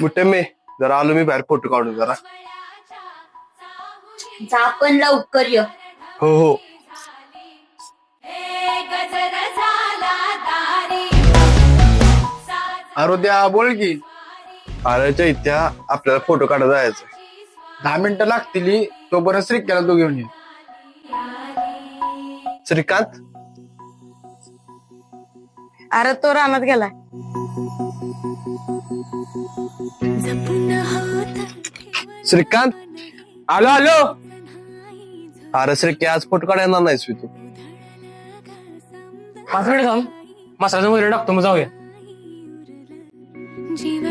बुट्टे मी जरा आलो मी बाहेर फोटो काढून जरा. जा पण लवकर ये. हो हो. आरोद्या बोल की. अरे चैत्या आपल्याला फोटो काढायला जायचं. 10 मिनिटं लागतील तोपर्यंत श्रीक्याला तो घेऊन ये. श्रीकांत अरे तो रानात गेलाय. श्रीकांत आलो आलो. अरे श्रीक्या आज फोटो काढायला येणार नाहीस तू. 5 मिनिट थांब. मसाला वगैरे टाकतो मग जाऊया. जीव